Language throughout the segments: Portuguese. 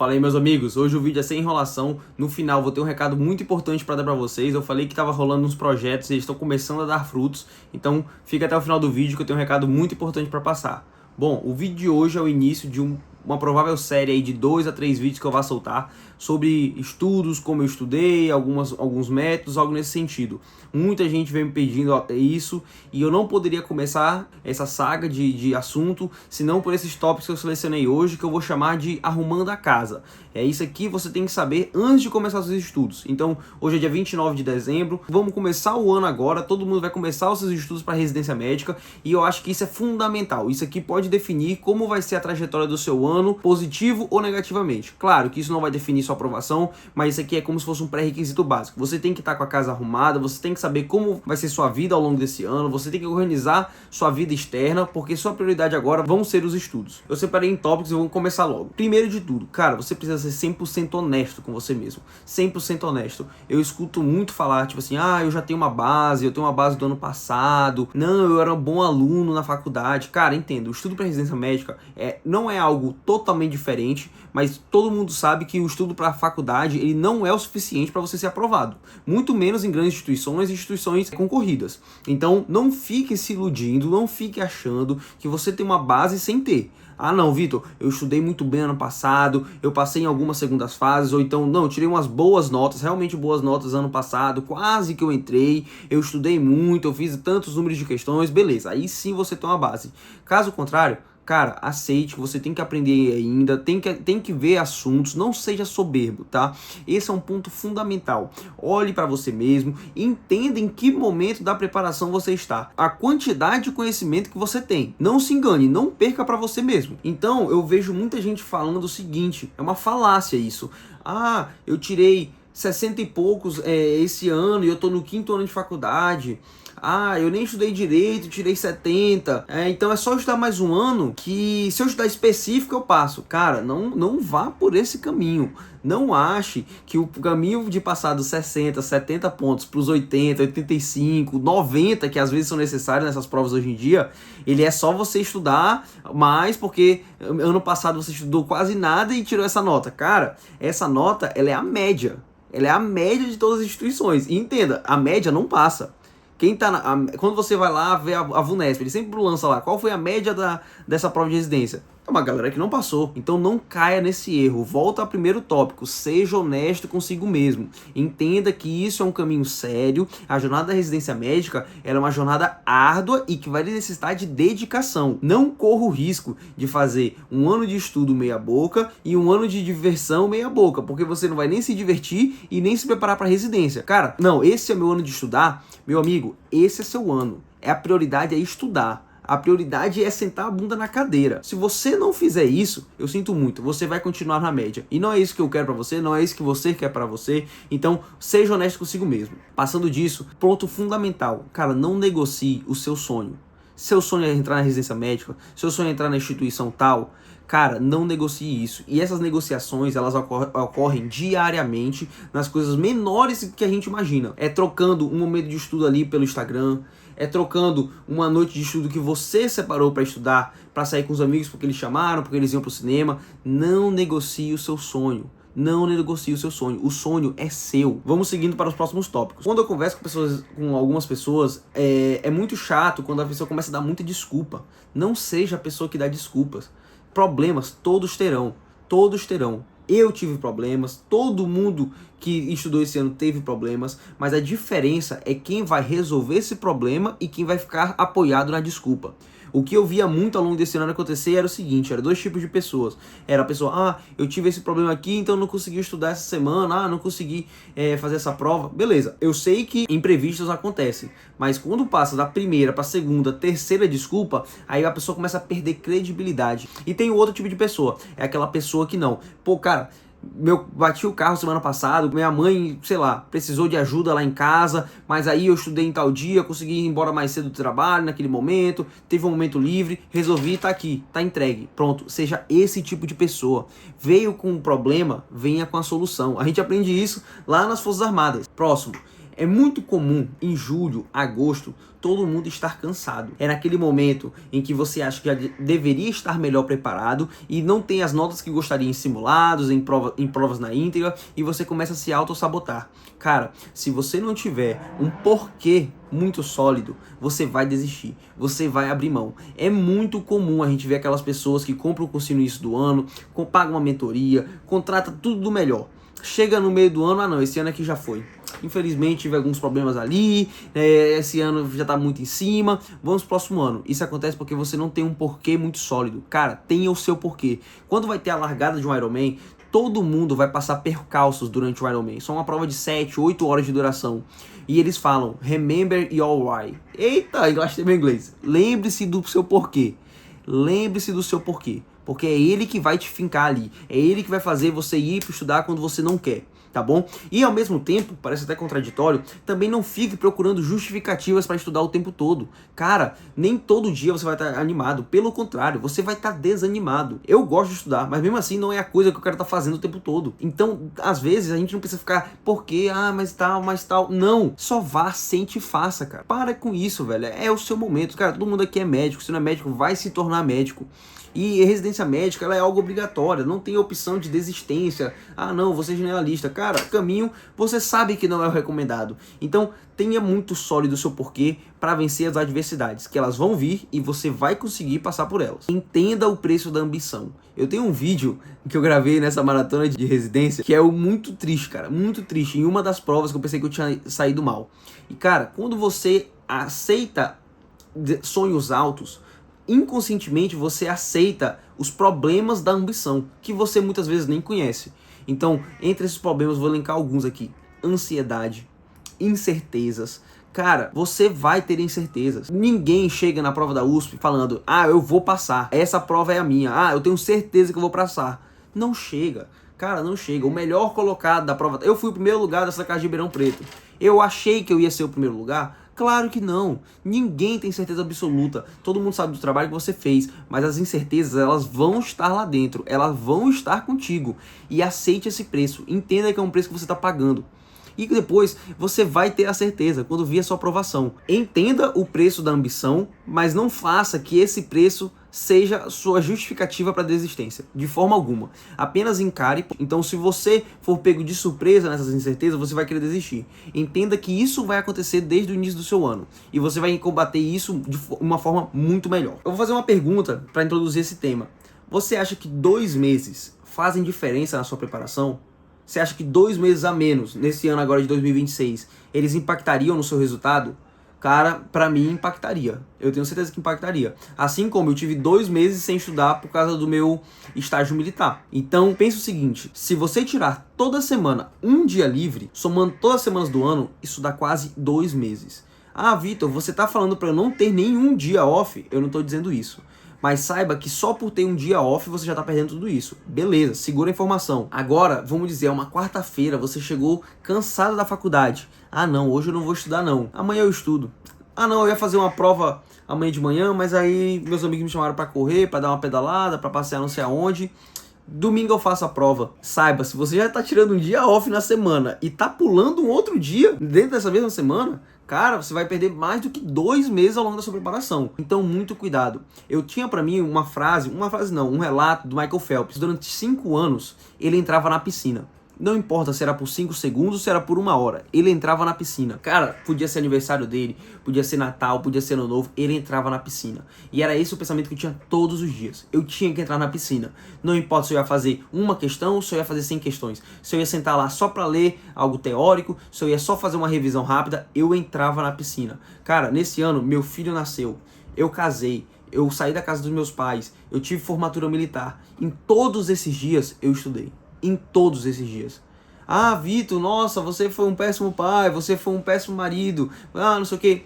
Fala aí, meus amigos, hoje o vídeo é sem enrolação. No final vou ter um recado muito importante para dar para vocês. Eu falei que estava rolando uns projetos e eles estão começando a dar frutos, então fica até o final do vídeo que eu tenho um recado muito importante para passar. Bom, o vídeo de hoje é o início de uma provável série aí de 2 a 3 vídeos que eu vou soltar sobre estudos, como eu estudei, alguns métodos, algo nesse sentido. Muita gente vem me pedindo isso e eu não poderia começar essa saga de assunto senão por esses tópicos que eu selecionei hoje, que eu vou chamar de arrumando a casa. É isso aqui você tem que saber antes de começar os seus estudos. Então, hoje é dia 29 de dezembro, vamos começar o ano agora, todo mundo vai começar os seus estudos para residência médica e eu acho que isso é fundamental. Isso aqui pode definir como vai ser a trajetória do seu ano, positivo ou negativamente. Claro que isso não vai definir sua aprovação, mas isso aqui é como se fosse um pré-requisito básico. Você tem que estar com a casa arrumada, você tem que saber como vai ser sua vida ao longo desse ano, você tem que organizar sua vida externa, porque sua prioridade agora vão ser os estudos. Eu separei em tópicos e vamos começar logo. Primeiro de tudo, cara, você precisa ser 100% honesto com você mesmo. 100% honesto. Eu escuto muito falar, tipo assim, eu já tenho uma base, eu tenho uma base do ano passado, não, eu era um bom aluno na faculdade. Cara, entendo, o estudo para residência médica não é algo totalmente diferente, mas todo mundo sabe que o estudo para a faculdade ele não é o suficiente para você ser aprovado. Muito menos em grandes instituições e instituições concorridas. Então, não fique se iludindo, não fique achando que você tem uma base sem ter. Ah não, Vitor, eu estudei muito bem ano passado, eu passei em algumas segundas fases, ou então, não, eu tirei umas boas notas, realmente boas notas ano passado, quase que eu entrei, eu estudei muito, eu fiz tantos números de questões, beleza, aí sim você tem uma base. Caso contrário, cara, aceite que você tem que aprender ainda, tem que ver assuntos, não seja soberbo, tá? Esse é um ponto fundamental. Olhe para você mesmo, entenda em que momento da preparação você está, a quantidade de conhecimento que você tem. Não se engane, não perca para você mesmo. Então, eu vejo muita gente falando o seguinte, é uma falácia isso. Eu tirei 60 e poucos esse ano e eu tô no 5º ano de faculdade. Eu nem estudei direito, tirei 70. Então é só estudar mais um ano que se eu estudar específico eu passo. Cara, não vá por esse caminho. Não ache que o caminho de passar dos 60, 70 pontos para os 80, 85, 90, que às vezes são necessários nessas provas hoje em dia, ele é só você estudar mais porque ano passado você estudou quase nada e tirou essa nota. Cara, essa nota ela é a média. Ela é a média de todas as instituições. E entenda, a média não passa. Quando você vai lá ver a VUNESP, ele sempre lança lá qual foi a média dessa prova de residência. É uma galera que não passou. Então não caia nesse erro. Volta ao primeiro tópico. Seja honesto consigo mesmo. Entenda que isso é um caminho sério. A jornada da residência médica é uma jornada árdua e que vai necessitar de dedicação. Não corra o risco de fazer um ano de estudo meia boca e um ano de diversão meia boca, porque você não vai nem se divertir e nem se preparar para residência. Cara, não, esse é meu ano de estudar. Meu amigo, esse é seu ano. A prioridade é estudar. A prioridade é sentar a bunda na cadeira. Se você não fizer isso, eu sinto muito, você vai continuar na média. E não é isso que eu quero pra você, não é isso que você quer pra você. Então, seja honesto consigo mesmo. Passando disso, ponto fundamental. Cara, não negocie o seu sonho. Seu sonho é entrar na residência médica, seu sonho é entrar na instituição tal, cara, não negocie isso. E essas negociações, elas ocorrem diariamente nas coisas menores que a gente imagina. É trocando um momento de estudo ali pelo Instagram, é trocando uma noite de estudo que você separou para estudar, para sair com os amigos porque eles chamaram, porque eles iam pro cinema. Não negocie o seu sonho. Não negocie o seu sonho. O sonho é seu. Vamos seguindo para os próximos tópicos. Quando eu converso com algumas pessoas, é muito chato quando a pessoa começa a dar muita desculpa. Não seja a pessoa que dá desculpas. Problemas todos terão. Todos terão. Eu tive problemas, todo mundo que estudou esse ano teve problemas, mas a diferença é quem vai resolver esse problema e quem vai ficar apoiado na desculpa. O que eu via muito ao longo desse ano acontecer era o seguinte, era 2 tipos de pessoas. Era a pessoa, eu tive esse problema aqui, então não consegui estudar essa semana, não consegui fazer essa prova. Beleza, eu sei que imprevistos acontecem, mas quando passa da primeira para a segunda, terceira desculpa, aí a pessoa começa a perder credibilidade. E tem o outro tipo de pessoa, é aquela pessoa que não. Cara, bati o carro semana passada, minha mãe, sei lá, precisou de ajuda lá em casa, mas aí eu estudei em tal dia, consegui ir embora mais cedo do trabalho naquele momento, teve um momento livre, resolvi, tá aqui, tá entregue. Pronto, seja esse tipo de pessoa. Veio com um problema, venha com a solução. A gente aprende isso lá nas Forças Armadas. Próximo. É muito comum em julho, agosto, todo mundo estar cansado. É naquele momento em que você acha que já deveria estar melhor preparado e não tem as notas que gostaria em simulados, em provas na íntegra, e você começa a se auto-sabotar. Cara, se você não tiver um porquê muito sólido, você vai desistir, você vai abrir mão. É muito comum a gente ver aquelas pessoas que compram o curso no início do ano, pagam uma mentoria, contrata tudo do melhor. Chega no meio do ano, ah não, esse ano aqui já foi. Infelizmente tive alguns problemas ali, esse ano já tá muito em cima, vamos pro próximo ano. Isso acontece porque você não tem um porquê muito sólido. Cara, tenha o seu porquê. Quando vai ter a largada de um Ironman, todo mundo vai passar percalços durante o Ironman. São uma prova de 7, 8 horas de duração. E eles falam, remember your why. Eita, eu gostei meu inglês. Lembre-se do seu porquê. Lembre-se do seu porquê. Porque é ele que vai te fincar ali. É ele que vai fazer você ir para estudar quando você não quer. Tá bom? E ao mesmo tempo, parece até contraditório, também não fique procurando justificativas para estudar o tempo todo. Cara, nem todo dia você vai estar animado. Pelo contrário, você vai estar desanimado. Eu gosto de estudar, mas mesmo assim não é a coisa que eu quero estar fazendo o tempo todo. Então, às vezes, a gente não precisa ficar, por quê? Ah, mas tal. Não. Só vá, sente e faça, cara. Para com isso, velho. É o seu momento. Cara, todo mundo aqui é médico. Se não é médico, vai se tornar médico. E residência médica, ela é algo obrigatório, não tem opção de desistência. Ah não, você é generalista. Cara, caminho, você sabe que não é o recomendado. Então, tenha muito sólido o seu porquê para vencer as adversidades, que elas vão vir e você vai conseguir passar por elas. Entenda o preço da ambição. Eu tenho um vídeo que eu gravei nessa maratona de residência, que é muito triste, cara, muito triste. Em uma das provas que eu pensei que eu tinha saído mal. E cara, quando você aceita sonhos altos, inconscientemente você aceita os problemas da ambição, que você muitas vezes nem conhece. Então, entre esses problemas, vou elencar alguns aqui. Ansiedade, incertezas. Cara, você vai ter incertezas. Ninguém chega na prova da USP falando, ah, eu vou passar, essa prova é a minha, ah, eu tenho certeza que eu vou passar. Não chega. Cara, não chega. O melhor colocado da prova... Eu fui o primeiro lugar dessa casa de Ribeirão Preto. Eu achei que eu ia ser o primeiro lugar? Claro que não. Ninguém tem certeza absoluta. Todo mundo sabe do trabalho que você fez, mas as incertezas, elas vão estar lá dentro. Elas vão estar contigo. E aceite esse preço. Entenda que é um preço que você está pagando. E depois você vai ter a certeza quando vir a sua aprovação. Entenda o preço da ambição, mas não faça que esse preço seja sua justificativa para desistência, de forma alguma. Apenas encare. Então, se você for pego de surpresa nessas incertezas, você vai querer desistir. Entenda que isso vai acontecer desde o início do seu ano e você vai combater isso de uma forma muito melhor. Eu vou fazer uma pergunta para introduzir esse tema. Você acha que 2 meses fazem diferença na sua preparação? Você acha que 2 meses a menos nesse ano agora de 2026 eles impactariam no seu resultado? Cara, pra mim impactaria. Eu tenho certeza que impactaria. Assim como eu tive 2 meses sem estudar por causa do meu estágio militar. Então, pensa o seguinte. Se você tirar toda semana um dia livre, somando todas as semanas do ano, isso dá quase 2 meses. Ah, Vitor, você tá falando pra eu não ter nenhum dia off? Eu não tô dizendo isso. Mas saiba que só por ter um dia off você já tá perdendo tudo isso. Beleza, segura a informação. Agora, vamos dizer, é uma quarta-feira, você chegou cansado da faculdade. Ah não, hoje eu não vou estudar não. Amanhã eu estudo. Ah não, eu ia fazer uma prova amanhã de manhã, mas aí meus amigos me chamaram pra correr, pra dar uma pedalada, pra passear não sei aonde. Domingo eu faço a prova. Saiba, se você já tá tirando um dia off na semana e tá pulando um outro dia dentro dessa mesma semana, cara, você vai perder mais do que 2 meses ao longo da sua preparação. Então, muito cuidado. Eu tinha pra mim um relato do Michael Phelps. Durante 5 anos, ele entrava na piscina. Não importa se era por 5 segundos ou se era por 1 hora. Ele entrava na piscina. Cara, podia ser aniversário dele, podia ser Natal, podia ser Ano Novo. Ele entrava na piscina. E era esse o pensamento que eu tinha todos os dias. Eu tinha que entrar na piscina. Não importa se eu ia fazer uma questão ou se eu ia fazer 100 questões. Se eu ia sentar lá só pra ler algo teórico, se eu ia só fazer uma revisão rápida, eu entrava na piscina. Cara, nesse ano, meu filho nasceu. Eu casei. Eu saí da casa dos meus pais. Eu tive formatura militar. Em todos esses dias, eu estudei. Em todos esses dias. Ah, Vitor, nossa, você foi um péssimo pai, você foi um péssimo marido, ah, não sei o que.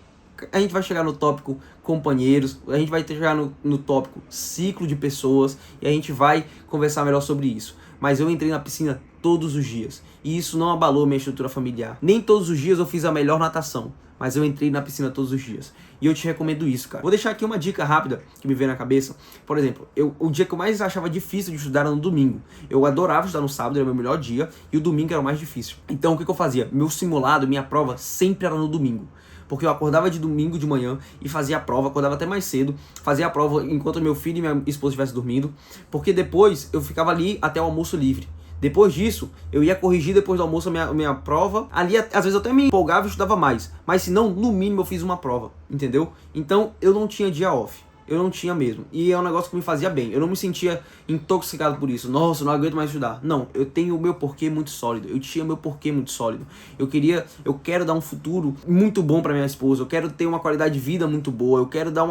A gente vai chegar no tópico companheiros, a gente vai chegar no tópico ciclo de pessoas e a gente vai conversar melhor sobre isso. mas eu entrei na piscina todos os dias. E isso não abalou minha estrutura familiar. Nem todos os dias eu fiz a melhor natação, mas eu entrei na piscina todos os dias. E eu te recomendo isso, cara. Vou deixar aqui uma dica rápida que me veio na cabeça. Por exemplo, o dia que eu mais achava difícil de estudar era no domingo. Eu adorava estudar no sábado, era o meu melhor dia, e o domingo era o mais difícil. Então o que eu fazia? Meu simulado, minha prova sempre era no domingo. Porque eu acordava de domingo de manhã e fazia a prova, acordava até mais cedo, fazia a prova enquanto meu filho e minha esposa estivessem dormindo, porque depois eu ficava ali até o almoço livre. Depois disso, eu ia corrigir depois do almoço a minha prova. Ali, às vezes eu até me empolgava e estudava mais. Mas se não, no mínimo eu fiz uma prova, entendeu? Então eu não tinha dia off. Eu não tinha mesmo. E é um negócio que me fazia bem. Eu não me sentia intoxicado por isso. Nossa, eu não aguento mais estudar. Não, eu tenho o meu porquê muito sólido. Eu tinha meu porquê muito sólido. Eu quero dar um futuro muito bom pra minha esposa. Eu quero ter uma qualidade de vida muito boa. Eu quero dar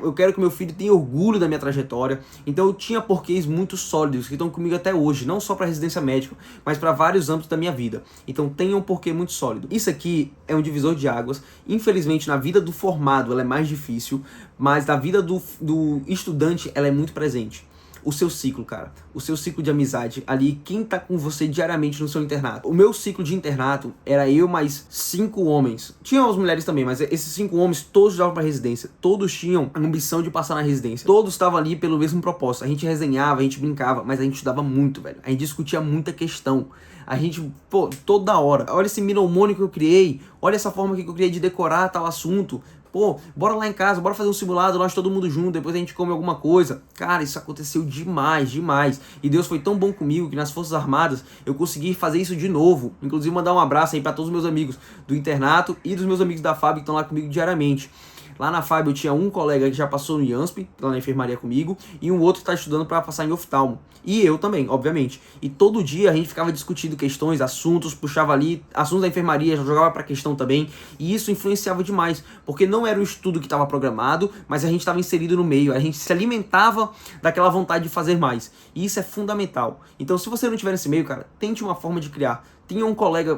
eu quero que meu filho tenha orgulho da minha trajetória. Então eu tinha porquês muito sólidos que estão comigo até hoje, não só pra residência médica, mas para vários âmbitos da minha vida. Então tenha um porquê muito sólido. Isso aqui é um divisor de águas. Infelizmente, na vida do formado ela é mais difícil, mas na vida do estudante ela é muito presente. O seu ciclo, cara, o seu ciclo de amizade ali, quem tá com você diariamente no seu internato. O meu ciclo de internato era eu mais 5 homens. Tinha as mulheres também, mas esses 5 homens todos estudavam pra residência. Todos tinham a ambição de passar na residência. Todos estavam ali pelo mesmo propósito. A gente resenhava, a gente brincava, mas a gente estudava muito, velho. A gente discutia muita questão. A gente, pô, toda hora. Olha esse mnemônico que eu criei. Olha essa forma que eu criei de decorar tal assunto. Pô, bora lá em casa, bora fazer um simulado, nós todo mundo junto, depois a gente come alguma coisa. Cara, isso aconteceu demais, demais. E Deus foi tão bom comigo que nas Forças Armadas eu consegui fazer isso de novo. Inclusive mandar um abraço aí pra todos os meus amigos do internato e dos meus amigos da FAB que estão lá comigo diariamente. Lá na FAB eu tinha um colega que já passou no IANSP, lá na enfermaria comigo, e um outro que está estudando para passar em oftalmo. E eu também, obviamente. E todo dia a gente ficava discutindo questões, assuntos, puxava ali, assuntos da enfermaria, jogava para questão também. E isso influenciava demais, porque não era o estudo que estava programado, mas a gente estava inserido no meio, a gente se alimentava daquela vontade de fazer mais. E isso é fundamental. Então se você não tiver nesse meio, cara, tente uma forma de criar. Tenha um colega,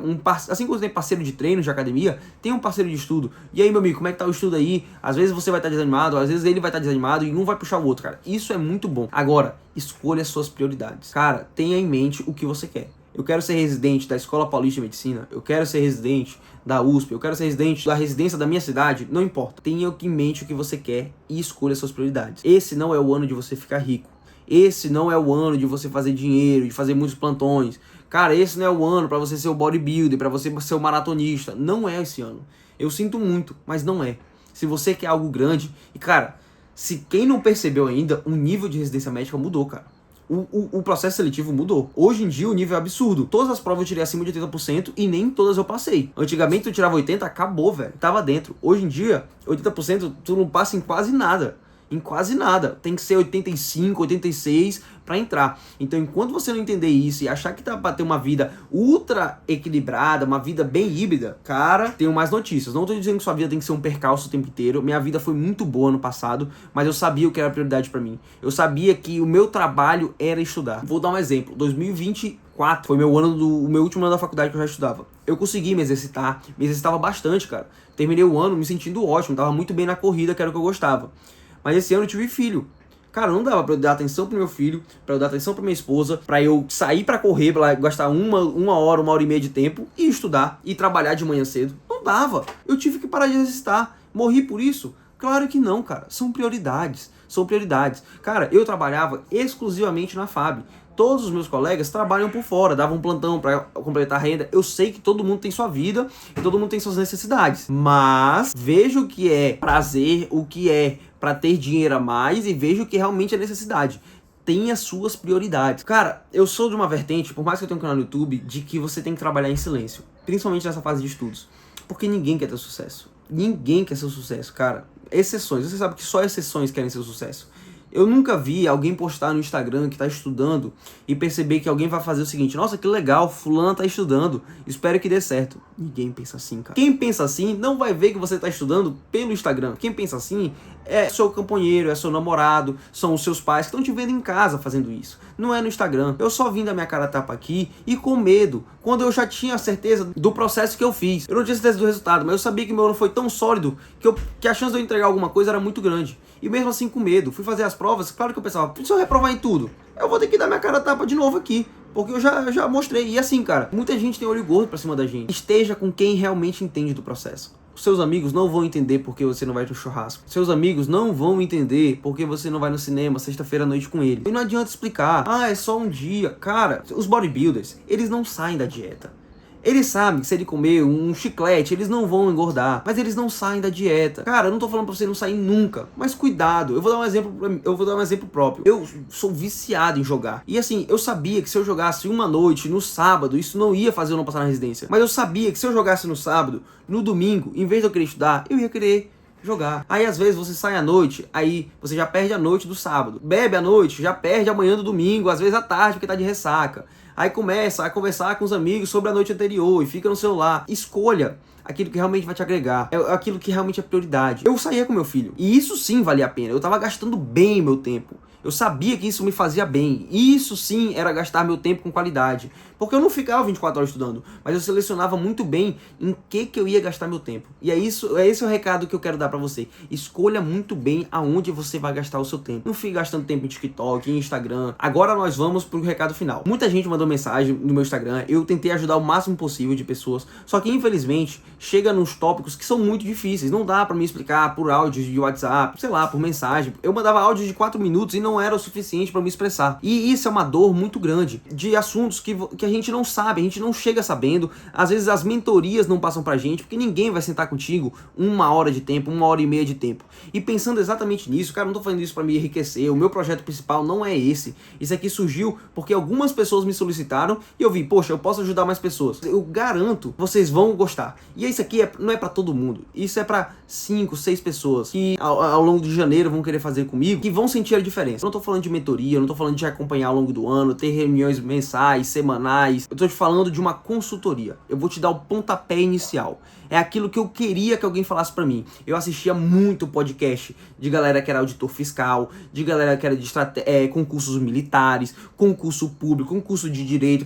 assim como você tem parceiro de treino, de academia, tenha um parceiro de estudo. E aí, meu amigo, como é que tá o estudo aí? Às vezes você vai estar desanimado, às vezes ele vai estar desanimado e um vai puxar o outro, cara. Isso é muito bom. Agora, escolha as suas prioridades. Cara, tenha em mente o que você quer. Eu quero ser residente da Escola Paulista de Medicina, eu quero ser residente da USP, eu quero ser residente da residência da minha cidade, não importa. Tenha em mente o que você quer e escolha as suas prioridades. Esse não é o ano de você ficar rico. Esse não é o ano de você fazer dinheiro, de fazer muitos plantões. Cara, esse não é o ano pra você ser o bodybuilder, pra você ser o maratonista. Não é esse ano. Eu sinto muito, mas não é. Se você quer algo grande... E, cara, se quem não percebeu ainda, o nível de residência médica mudou, cara. O processo seletivo mudou. Hoje em dia o nível é absurdo. Todas as provas eu tirei acima de 80% e nem todas eu passei. Antigamente eu tirava 80%, acabou, velho. Tava dentro. Hoje em dia, 80% tu não passa em quase nada. Em quase nada. Tem que ser 85, 86 para entrar. Então, enquanto você não entender isso e achar que tá pra ter uma vida ultra equilibrada, uma vida bem híbrida, cara, tenho mais notícias. Não tô dizendo que sua vida tem que ser um percalço o tempo inteiro. Minha vida foi muito boa no passado, mas eu sabia o que era prioridade para mim. Eu sabia que o meu trabalho era estudar. Vou dar um exemplo. 2024 foi o meu último ano da faculdade que eu já estudava. Eu consegui me exercitava bastante, cara. Terminei o ano me sentindo ótimo, tava muito bem na corrida, que era o que eu gostava. Mas esse ano eu tive filho. Cara, não dava pra eu dar atenção pro meu filho, pra eu dar atenção pra minha esposa, pra eu sair pra correr, pra gastar uma hora e meia de tempo e estudar e trabalhar de manhã cedo. Não dava. Eu tive que parar de exercitar. Morri por isso? Claro que não, cara. São prioridades. São prioridades. Cara, eu trabalhava exclusivamente na FAB. Todos os meus colegas trabalham por fora, davam um plantão para completar a renda. Eu sei que todo mundo tem sua vida e todo mundo tem suas necessidades. Mas vejo o que é prazer, o que é para ter dinheiro a mais e vejo o que realmente é necessidade. Tenha suas prioridades. Cara, eu sou de uma vertente, por mais que eu tenha um canal no YouTube, de que você tem que trabalhar em silêncio. Principalmente nessa fase de estudos. Porque ninguém quer ter sucesso. Ninguém quer ser sucesso, cara. Exceções. Você sabe que só exceções querem ser sucesso. Eu nunca vi alguém postar no Instagram que está estudando e perceber que alguém vai fazer o seguinte: nossa, que legal, fulano tá estudando, espero que dê certo. Ninguém pensa assim, cara. Quem pensa assim não vai ver que você está estudando pelo Instagram. Quem pensa assim é seu companheiro, é seu namorado, são os seus pais que estão te vendo em casa fazendo isso. Não é no Instagram. Eu só vim da minha cara tapa aqui e com medo, quando eu já tinha certeza do processo que eu fiz. Eu não tinha certeza do resultado, mas eu sabia que meu ano foi tão sólido que a chance de eu entregar alguma coisa era muito grande. E mesmo assim com medo, fui fazer as provas, claro que eu pensava, se eu reprovar em tudo, eu vou ter que dar minha cara tapa de novo aqui. Porque eu já mostrei. E assim, cara, muita gente tem olho gordo pra cima da gente. Esteja com quem realmente entende do processo. Seus amigos não vão entender porque você não vai pro churrasco. Seus amigos não vão entender porque você não vai no cinema sexta-feira à noite com ele. E não adianta explicar. Ah, é só um dia. Cara, os bodybuilders, eles não saem da dieta. Eles sabem que se ele comer um chiclete, eles não vão engordar. Mas eles não saem da dieta. Cara, eu não tô falando pra você não sair nunca. Mas cuidado. Eu vou dar um exemplo próprio. Eu sou viciado em jogar. E assim, eu sabia que se eu jogasse uma noite no sábado, isso não ia fazer eu não passar na residência. Mas eu sabia que se eu jogasse no sábado, no domingo, em vez de eu querer estudar, eu ia querer jogar. Aí às vezes você sai à noite, aí você já perde a noite do sábado. Bebe à noite, já perde a manhã do domingo, às vezes à tarde porque tá de ressaca. Aí começa a conversar com os amigos sobre a noite anterior e fica no celular. Escolha aquilo que realmente vai te agregar, aquilo que realmente é prioridade. Eu saía com meu filho, e isso sim valia a pena. Eu tava gastando bem meu tempo. Eu sabia que isso me fazia bem. Isso sim era gastar meu tempo com qualidade. Porque eu não ficava 24 horas estudando, mas eu selecionava muito bem em que eu ia gastar meu tempo. E é esse o recado que eu quero dar pra você. Escolha muito bem aonde você vai gastar o seu tempo. Não fique gastando tempo em TikTok, em Instagram. Agora nós vamos pro recado final. Muita gente mandou mensagem no meu Instagram. Eu tentei ajudar o máximo possível de pessoas. Só que infelizmente chega nos tópicos que são muito difíceis. Não dá pra me explicar por áudios de WhatsApp, sei lá, por mensagem. Eu mandava áudios de 4 minutos e não era o suficiente pra me expressar. E isso é uma dor muito grande de assuntos que a gente não sabe, a gente não chega sabendo. Às vezes as mentorias não passam pra gente, porque ninguém vai sentar contigo 1 hora de tempo, 1 hora e meia de tempo. E pensando exatamente nisso, cara, eu não tô fazendo isso pra me enriquecer. O meu projeto principal não é esse. Isso aqui surgiu porque algumas pessoas me solicitaram e eu vi, poxa, eu posso ajudar mais pessoas. Eu garanto, vocês vão gostar. E isso aqui não é pra todo mundo. Isso é pra 5, 6 pessoas que ao longo de janeiro vão querer fazer comigo, que vão sentir a diferença. Eu não tô falando de mentoria, eu não tô falando de acompanhar ao longo do ano, ter reuniões mensais, semanais. Eu tô te falando de uma consultoria. Eu vou te dar o pontapé inicial. É aquilo que eu queria que alguém falasse pra mim. Eu assistia muito podcast de galera que era auditor fiscal, de galera que era de concursos militares, concurso público, concurso de direito,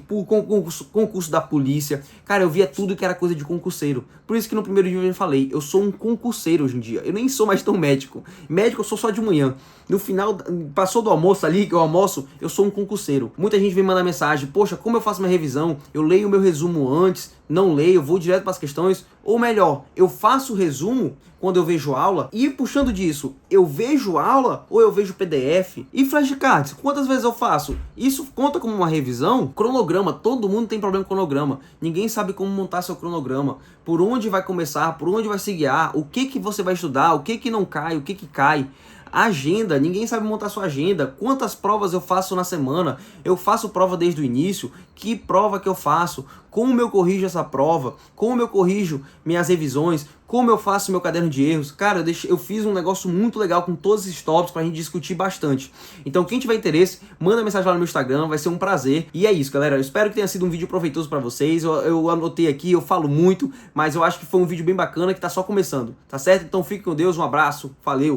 concurso da polícia. Cara, eu via tudo que era coisa de concurseiro. Por isso que no primeiro vídeo eu falei, eu sou um concurseiro hoje em dia. Eu nem sou mais tão médico. Médico eu sou só de manhã. No final, passou do almoço ali, que eu almoço, eu sou um concurseiro. Muita gente vem mandar mensagem, poxa, como eu faço minha revisão? Eu leio o meu resumo antes, não leio, eu vou direto para as questões. Ou melhor, eu faço o resumo quando eu vejo aula, e puxando disso, eu vejo aula ou eu vejo PDF? E flashcards, quantas vezes eu faço? Isso conta como uma revisão? Cronograma, todo mundo tem problema com cronograma. Ninguém sabe como montar seu cronograma, por onde vai começar, por onde vai se guiar, o que você vai estudar, o que não cai, o que cai. Agenda, ninguém sabe montar sua agenda. Quantas provas eu faço na semana? Eu faço prova desde o início? Que prova que eu faço? Como eu corrijo essa prova? Como eu corrijo minhas revisões? Como eu faço meu caderno de erros? Cara, eu fiz um negócio muito legal com todos esses tópicos pra gente discutir bastante. Então quem tiver interesse, manda mensagem lá no meu Instagram, vai ser um prazer. E é isso, galera. Eu espero que tenha sido um vídeo proveitoso pra vocês. Eu anotei aqui, eu falo muito, mas eu acho que foi um vídeo bem bacana que tá só começando, tá certo? Então fique com Deus, um abraço, valeu!